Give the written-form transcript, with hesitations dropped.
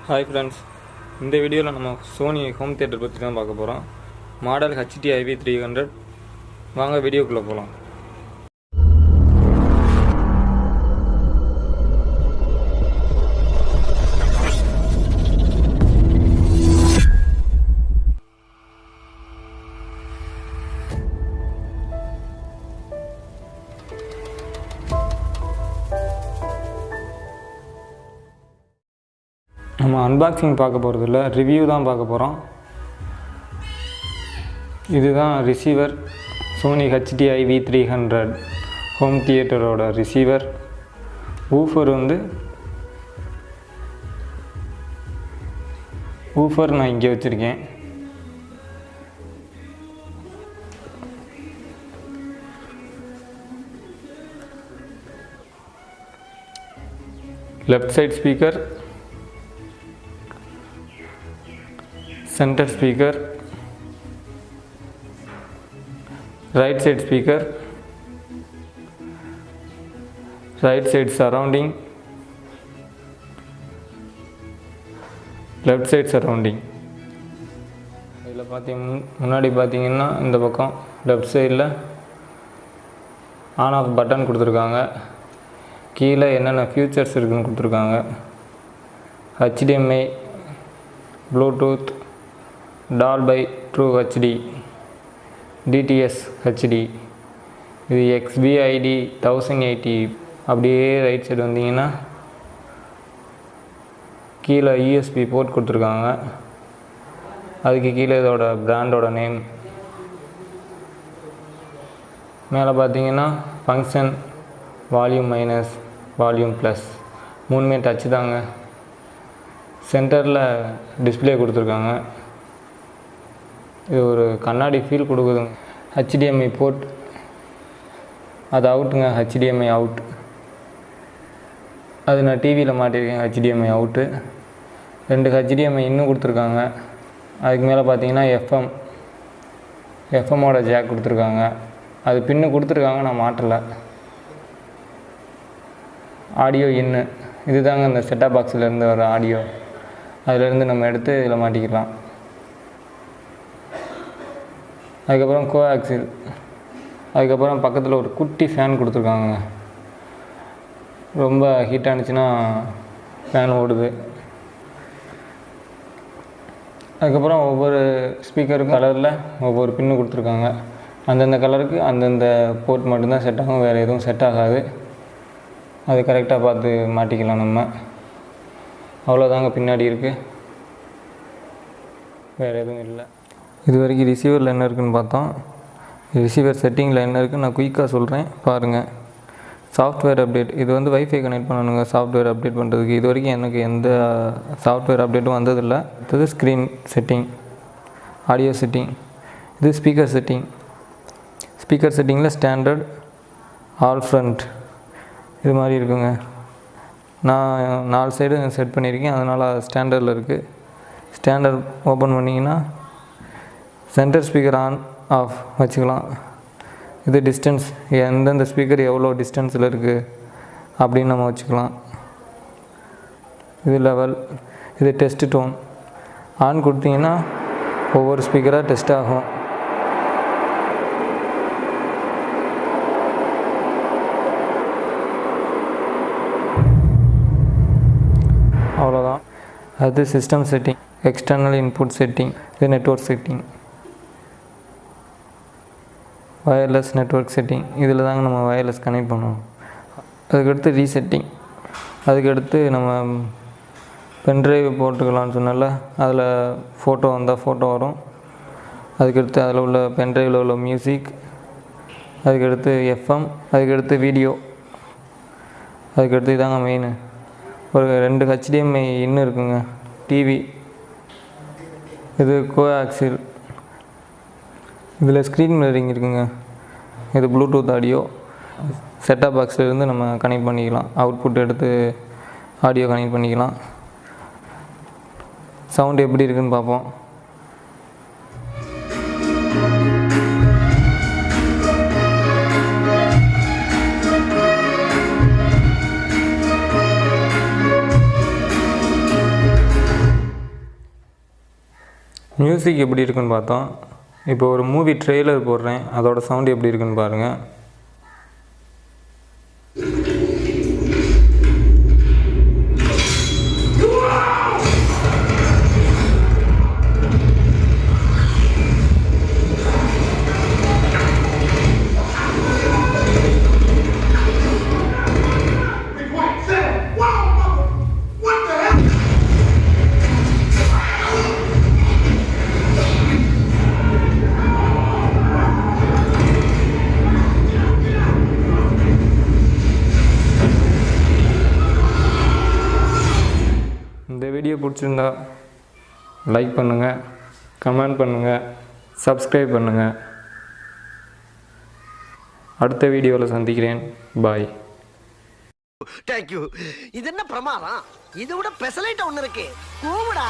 Hi friends, இந்த வீடியோவில் நம்ம சோனி ஹோம் தியேட்டர் பற்றி தான் பார்க்க போகிறோம். Model HT IV 300. வாங்க வீடியோக்குள்ளே போகலாம். நம்ம அன்பாக்சிங் பார்க்க போகிறது இல்லை, ரிவ்யூ தான் பார்க்க போகிறோம். இதுதான் receiver, Sony HT IV 300 home தியேட்டரோட ரிசீவர். ஊஃபர் நான் இங்கே வச்சுருக்கேன். Left side speaker, center speaker, right side speaker, right side surrounding, left side surrounding. இதில் முன்னாடி பார்த்தீங்கன்னா இந்த பக்கம் லெஃப்ட் சைடில் ஆன் ஆஃப் பட்டன் கொடுத்துருக்காங்க. கீழே என்னென்ன ஃபியூச்சர்ஸ் இருக்குதுன்னு கொடுத்துருக்காங்க. HDMI, Bluetooth, Dolby True HD, DTS HD, இது XBID 1080. அப்படியே ரைட் சைடு வந்தீங்கன்னா கீழே USB போர்ட் கொடுத்துருக்காங்க. அதுக்கு கீழே இதோட பிராண்டோட நேம். மேலே பார்த்தீங்கன்னா function, volume minus, volume plus, மூணுமே டச்சு தாங்க. சென்டரில் டிஸ்பிளே கொடுத்துருக்காங்க. இது ஒரு கண்ணாடி ஃபீல் கொடுக்குதுங்க. HDMI போர்ட் அது அவுட்டுங்க, HDMI அவுட். அது நான் டிவியில் மாட்டியிருக்கேன். HDMI out. 2 HDMI இன்னும் கொடுத்துருக்காங்க. அதுக்கு மேலே பார்த்தீங்கன்னா எஃப்எம்மோட ஜாக் கொடுத்துருக்காங்க. அது பின்னு கொடுத்துருக்காங்க, நான் மாட்டலை. ஆடியோ இன்னு, இது தாங்க இந்த செட்டாப் பாக்ஸிலேருந்து வர ஆடியோ. அதிலேருந்து நம்ம எடுத்து இதில் மாட்டிக்கலாம். அதுக்கப்புறம் கோஆக்சில். அதுக்கப்புறம் பக்கத்தில் ஒரு குட்டி ஃபேன் கொடுத்துருக்காங்க. ரொம்ப ஹீட் ஆனிச்சுன்னா ஃபேன் ஓடுது. அதுக்கப்புறம் ஒவ்வொரு ஸ்பீக்கருக்கும் கலரில் ஒவ்வொரு பின்னு கொடுத்துருக்காங்க. அந்தந்த கலருக்கு அந்தந்த போர்ட் மட்டும்தான் செட் ஆகும், வேறு எதுவும் செட் ஆகாது. அது கரெக்டாக பார்த்து மாட்டிக்கலாம் நம்ம. அவ்வளோதாங்க பின்னாடி இருக்குது, வேறு எதுவும் இல்லை. இது வரைக்கும் ரிசீவரில் என்ன இருக்குதுன்னு பார்த்தோம். ரிசீவர் செட்டிங்கில் என்ன இருக்குதுன்னு நான் குயிக்காக சொல்கிறேன், பாருங்கள். சாஃப்ட்வேர் அப்டேட், இது வந்து வைஃபை கனெக்ட் பண்ணணுங்க சாஃப்ட்வேர் அப்டேட் பண்ணுறதுக்கு. இது வரைக்கும் எனக்கு எந்த சாஃப்ட்வேர் அப்டேட்டும் வந்ததில்லை. இது ஸ்க்ரீன் செட்டிங், ஆடியோ செட்டிங், இது ஸ்பீக்கர் செட்டிங். ஸ்பீக்கர் செட்டிங்கில் ஸ்டாண்டர்ட், ஆல் ஃப்ரண்ட் இது மாதிரி இருக்குங்க. நான் 4 சைடு செட் பண்ணியிருக்கேன், அதனால் ஸ்டாண்டர்டில் இருக்குது. ஸ்டாண்டர்ட் ஓப்பன் பண்ணிங்கன்னா சென்டர் ஸ்பீக்கர் ஆன் ஆஃப் வச்சுக்கலாம். இது டிஸ்டன்ஸ், எந்தெந்த ஸ்பீக்கர் எவ்வளோ டிஸ்டன்ஸில் இருக்குது அப்படின்னு நம்ம வச்சுக்கலாம். இது லெவல், இது டெஸ்ட் டோன். ஆன் கொடுத்தீங்கன்னா ஒவ்வொரு ஸ்பீக்கராக டெஸ்ட் ஆகும். அவ்வளோதான். அது system setting, external input setting, இது network setting, wireless network setting. இதில் தாங்க நம்ம வயர்லெஸ் கனெக்ட் பண்ணுவோம். அதுக்கடுத்து ரீசெட்டிங். அதுக்கடுத்து நம்ம பென்ட்ரைவ் போட்டுக்கலாம்னு சொன்னால அதில் ஃபோட்டோ வந்தால் ஃபோட்டோ வரும். அதுக்கடுத்து அதில் உள்ள பென்ட்ரைவில் உள்ள மியூசிக், அதுக்கடுத்து FM, அதுக்கடுத்து வீடியோ. அதுக்கடுத்து இதாங்க மெயின். ஒரு 2 HDMI இன்னும் இருக்குங்க. டிவி, இது கோஆக்சில், இதில் ஸ்க்ரீன் மிரரிங் இருக்குங்க. இது ப்ளூடூத் ஆடியோ. செட்டாப் பாக்ஸ்லேருந்து நம்ம கனெக்ட் பண்ணிக்கலாம். அவுட்புட் எடுத்து ஆடியோ கனெக்ட் பண்ணிக்கலாம். சவுண்டு எப்படி இருக்குதுன்னு பார்ப்போம். மியூசிக் எப்படி இருக்குன்னு பார்த்தோம். இப்போ ஒரு மூவி ட்ரெய்லர் போடுறேன், அதோட சவுண்டு எப்படி இருக்குன்னு பாருங்கள். இந்த வீடியோ பிடிச்சிருந்தா லைக் பண்ணுங்கள், கமெண்ட் பண்ணுங்கள், சப்ஸ்கிரைப் பண்ணுங்கள். அடுத்த வீடியோவில் சந்திக்கிறேன். பாய். தேங்க்யூ. இது என்ன பிரமாதம்? இதை விட பெசலைட் ஒன்று இருக்கு. கூவிடா.